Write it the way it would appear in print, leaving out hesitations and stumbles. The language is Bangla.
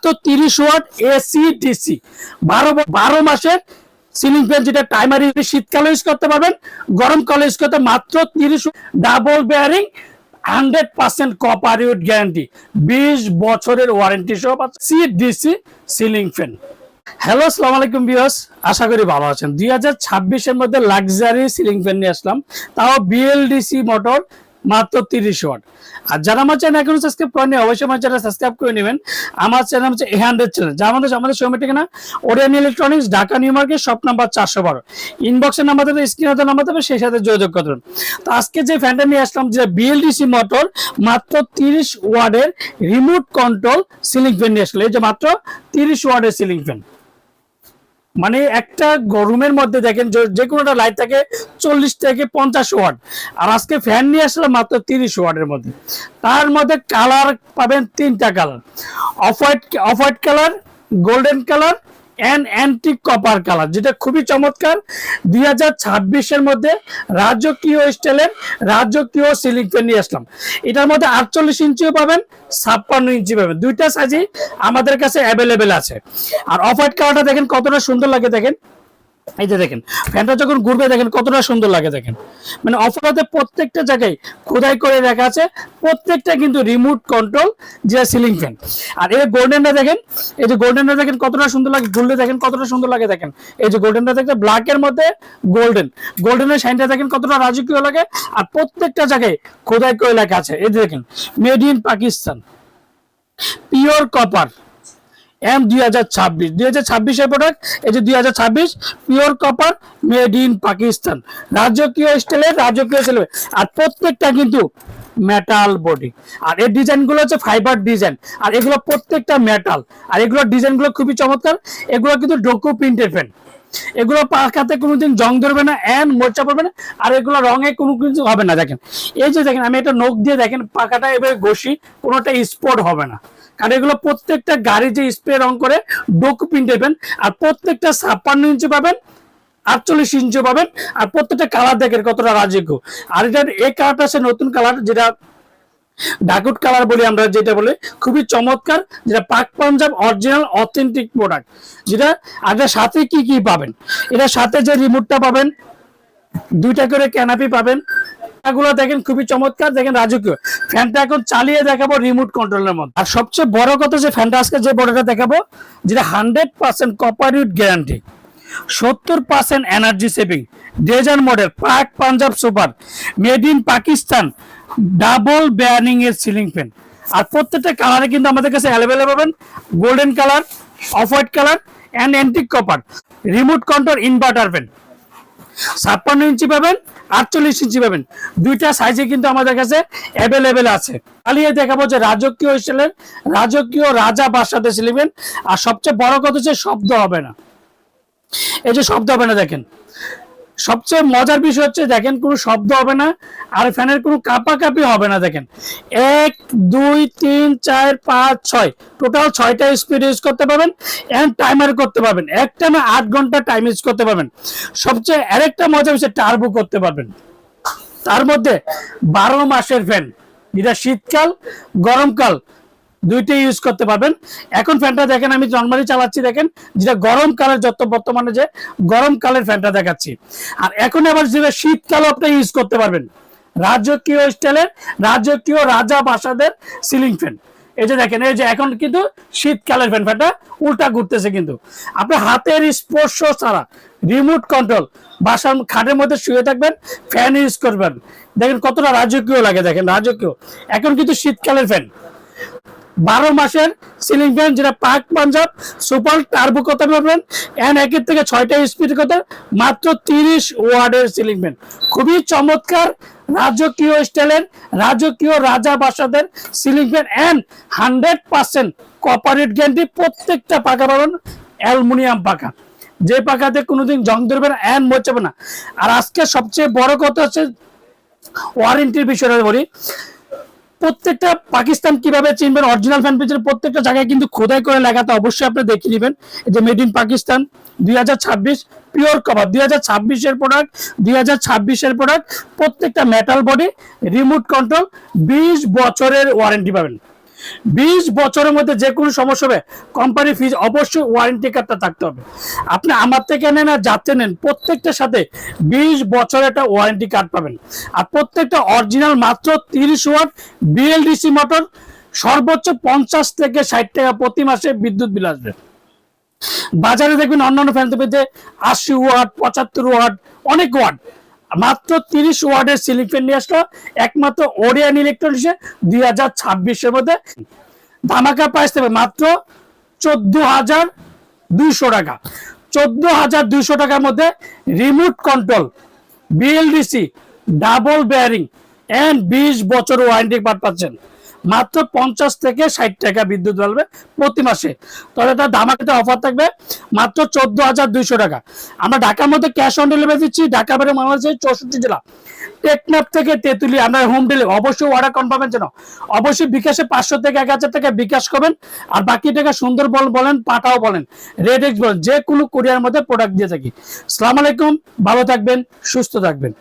মাত্র 30 ওয়াট এসি ডিসি 12 মাসের সিলিং ফ্যান, যেটা টাইমারি শীতকালে ইউজ করতে পারবেন, গরমকালে ইউজ করতে মাত্র 30 double bearing 100% copper would guarantee, 20 বছরের ওয়ারেন্টি সহ C DC ceiling fan. Hello, আসসালামু আলাইকুম ভিউয়ার্স, আশা করি ভালো আছেন। 2026 এর মধ্যে লাক্সারি সিলিং ফ্যান নিয়ে আসলাম, তাও বিএলডিসি মোটর, মাত্র 30 ওয়াট। আর যারা আমার চ্যানেল এখনো সাবস্ক্রাইব করেনি অবশ্যই আমার চ্যানেল সাবস্ক্রাইব করে নেবেন। আমার চ্যানেল হচ্ছে A100 চ্যানেল, যা আমাদের শোরুমের ঠিকানা Orion electronics, Dhaka New Market, shop number 412। ইনবক্সের নাম্বার দেবে, স্ক্রিনে নাম্বার দেবে, সেই সাথে যোগাযোগ করবেন। তো আজকে যে ফ্যানটা নিয়ে আসলাম, যে বিএলডিসি মোটর, মাত্র 30 ওয়াটের রিমোট কন্ট্রোল সিলিং ফ্যান নিয়ে আসলে, এই যে মাত্র 30 ওয়াটের সিলিং ফ্যান। মানে একটা রুমের মধ্যে দেখেন যে কোনোটা লাইট থাকে 40 থেকে 50 ওয়াট, আর আজকে ফ্যান নিয়ে আসলে মাত্র 30 ওয়াটের মধ্যে। তার মধ্যে কালার পাবেন 3টা colour, off white colour, golden colour and antique copper colour, যেটা খুবই চমৎকার। 2026 এর মধ্যে রাজকীয় স্টাইলের রাজকীয় সিলিং ফ্যান নিয়ে আসলাম। এটার মধ্যে 48 ইঞ্চিও পাবেন, 56 ইঞ্চি পাবেন, দুইটা সাইজই আমাদের কাছে অ্যাভেলেবেল আছে। আর অফ হোয়াইট কালারটা দেখেন কতটা সুন্দর লাগে, দেখেন এই যে দেখেন ফ্যানটা যখন ঘুরবে দেখেন কতটা সুন্দর লাগে, দেখেন মানে অফারতে প্রত্যেকটা জায়গায় খোদাই করে রাখা আছে, প্রত্যেকটা কিন্তু রিমোট কন্ট্রোল যে সিলিং ফ্যান। আর এই গোল্ডেনটা দেখেন, এই যে গোল্ডেনটা দেখেন কতটা সুন্দর লাগে, ঘুরলে দেখেন কতটা সুন্দর লাগে, দেখেন এই যে গোল্ডেনটা দেখেন, ব্ল্যাকের মধ্যে গোল্ডেনের শাইনটা দেখেন কতটা রাজকীয় লাগে। আর প্রত্যেকটা জায়গায় খোদাই করে লেখা আছে, এই যে দেখেন made in Pakistan, pure copper, M 2026 এর প্রোডাক্ট। এই যে 2026 pure copper, made in Pakistan, রাজকীয় স্টাইলের রাজকীয় সিলভার। আর প্রত্যেকটা কিন্তু মেটাল বডি, আর এর ডিজাইন গুলো হচ্ছে ফাইবার ডিজাইন, আর এগুলো প্রত্যেকটা মেটাল। আর এগুলোর ডিজাইন গুলো খুবই চমৎকার। এগুলো কিন্তু ডোকো প্রিন্টেড ফ্যান, এগুলো পাখাতে কোনোদিন জং ধরবে না, এন্ড মোর্চা পড়বে না, আর এগুলো রঙে কোনো কিছু হবে না। দেখেন এই যে দেখেন, আমি এটা নখ দিয়ে দেখেন পাখাটা এবারে ঘষি, কোনোটা স্পট হবে না, কারণ এগুলো প্রত্যেকটা গাড়ি যে স্প্রে রং করে ডোক প্রিন্ট দেবেন। আর প্রত্যেকটা 56 ইঞ্চি পাবেন, 48 ইঞ্চি পাবেন। আর প্রত্যেকটা কালার দেখেন কতটা রাজকীয়। আর এটার এই কালারটা আছে নতুন কালার, যেটা ডাকুট কালার বলি আমরা, যেটা বলে খুবই চমৎকার, যেটা পাক পাঞ্জাব অরিজিনাল অথেন্টিক প্রোডাক্ট। যেটা আগে সাথে কি কি পাবেন, এটার সাথে যে রিমোটটা পাবেন, 2টা করে ক্যানাপি পাবেন, এগুলো দেখেন খুবই চমৎকার, দেখেন রাজকীয়। ফ্যানটা এখন চালিয়ে দেখাবো রিমোট কন্ট্রোলের মধ্যে। আর সবচেয়ে বড় কথা, যে ফ্যানটা আজকে যে বড়টা দেখাবো, যেটা 100% copper would guarantee, 70% energy saving, ডেজার model, Pak Punjab super, made in Pakistan, double bearing এর সিলিং ফ্যান। আর প্রত্যেকটা কালারে কিন্তু আমাদের কাছে অ্যাভেলেবল পাবেন, golden colour, off white colour and antique copper, remote control inverter fan. 56 inch পাবেন, 48 ইঞ্চি পাবেন, দুইটা সাইজে কিন্তু আমাদের কাছে অ্যাভেলেবেল আছে। চালিয়ে দেখাবো যে রাজকীয় স্টাইলের রাজকীয় রাজা বাদশাদের সিলিং ফ্যান। আর সবচেয়ে বড় কথা হচ্ছে শব্দ হবে না, এই যে শব্দ হবে না, দেখেন সবচেয়ে মজার বিষয় হচ্ছে দেখেন কোনো শব্দ হবে না, আর ফ্যানের কোনো কাঁপাকাঁপি হবে না। দেখেন 1 2 3 4 5 6 টোটাল 6টা স্পিড ইউজ করতে পারবেন, এন্ড টাইমার করতে পারবেন, এক টাইমে 8 ঘন্টা টাইম ইউজ করতে পারবেন। সবচেয়ে আরেকটা মজার বিষয়, টার্বো করতে পারবেন। তার মধ্যে 12 মাসের ফ্যান, যেটা শীতকাল গরমকাল দুইটাই ইউজ করতে পারবেন। এখন ফ্যানটা দেখেন আমি নরমালি চালাচ্ছি, দেখেন যেটা গরমকালের, যত বর্তমানে যে গরমকালের ফ্যানটা দেখাচ্ছি। আর এখন আবার যেটা শীতকালও আপনি ইউজ করতে পারবেন, রাজকীয় স্টাইলের রাজকীয় রাজা বাসাদের সিলিং ফ্যান। এই যে দেখেন, এই যে এখন কিন্তু শীতকালের ফ্যানটা উল্টা ঘুরতেছে, কিন্তু আপনার হাতের স্পর্শ ছাড়া রিমোট কন্ট্রোল, বাসার খাটের মধ্যে শুয়ে থাকবেন, ফ্যান ইউজ করবেন, দেখেন কতটা রাজকীয় লাগে, দেখেন রাজকীয়। এখন কিন্তু শীতকালের ফ্যান, 12 মাসের সিলিং ফ্যান, যেটা পাক পাঞ্জাব সুপার টার্বো করতে পারবেন, এন্ড 1 থেকে 6টা স্পিড করতে, মাত্র 30 ওয়াটের সিলিং ফ্যান। খুবই চমৎকার রাজকীয় স্টাইলের রাজকীয় রাজা বাসাদের ceiling fan, and 100% copper would guarantee. প্রত্যেকটা পাকা পাবেন অ্যালুমিনিয়াম পাকা, যে পাকাতে কোনোদিন জং ধরবে না, এন্ড মোচাবে না। আর আজকে সবচেয়ে বড় কথা হচ্ছে ওয়ারেন্টির বিষয়টা বলি। প্রত্যেকটা পাকিস্তান কিভাবে চিনবেন, অরিজিনাল ফ্যান পেজের প্রত্যেকটা জায়গায় কিন্তু খোদাই করে লেখাতে অবশ্যই আপনি দেখে নেবেন। এই যে made in Pakistan 2026 pure cover, 2026 এর প্রোডাক্ট, 2026 এর প্রোডাক্ট, প্রত্যেকটা মেটাল বডি, রিমোট কন্ট্রোল, 20 বছরের ওয়ারেন্টি পাবেন। 20 বছরের মধ্যে যে কোনো সমস্যা হবে কোম্পানি ফিজ অবশ্যই ওয়ারেন্টি কার্ডটা থাকতে হবে। আপনি আমার থেকে নেন আর যাতে নেন প্রত্যেকটার সাথে 20 বছরের একটা ওয়ারেন্টি কার্ড পাবেন। আর প্রত্যেকটা অরিজিনাল মাত্র 30 ওয়াট বিএলডিসি মোটর, সর্বোচ্চ 50 থেকে 60 টাকা প্রতি মাসে বিদ্যুৎ বিল আসবে। বাজারে দেখবেন অন্যান্য ফ্যান থেকে 80 ওয়াট 75 ওয়াট অনেক ওয়াট, মাত্র 30 ওয়াটের সিলিং ফ্যান নিয়ে আসলো একমাত্র ওরিয়ন ইলেকট্রনিক্সে 2026-এর মধ্যে। ধামাকা প্রাইস দেবে মাত্র 14,200 টাকা। 14,200 টাকার মধ্যে remote control BLDC double bearing and 20 বছর ওয়ারেন্টি কার্ড পাচ্ছেন মাত্র 50 থেকে 60 টাকা বিদ্যুৎ জ্বালবে প্রতি মাসে। তবে তার ধামাকাতে অফার থাকবে মাত্র 14,200 টাকা। আমরা ঢাকার মধ্যে ক্যাশ অন ডেলিভারি দিচ্ছি, ঢাকা বাইরে বাংলাদেশের 64 জেলা, টেকনাফ থেকে তেতুলি আমরা হোম ডেলিভারি। অবশ্যই অর্ডার কনফার্মের জন্য অবশ্যই বিকাশে 500 থেকে 1000 টাকা বিকাশ করবেন, আর বাকি টাকা সুন্দরবন বলেন পাঠাও বলেন রেডেক্স বলেন যে কোনো কুরিয়ার মধ্যে প্রোডাক্ট দিয়ে থাকি। আসসালামু আলাইকুম, ভালো থাকবেন, সুস্থ থাকবেন।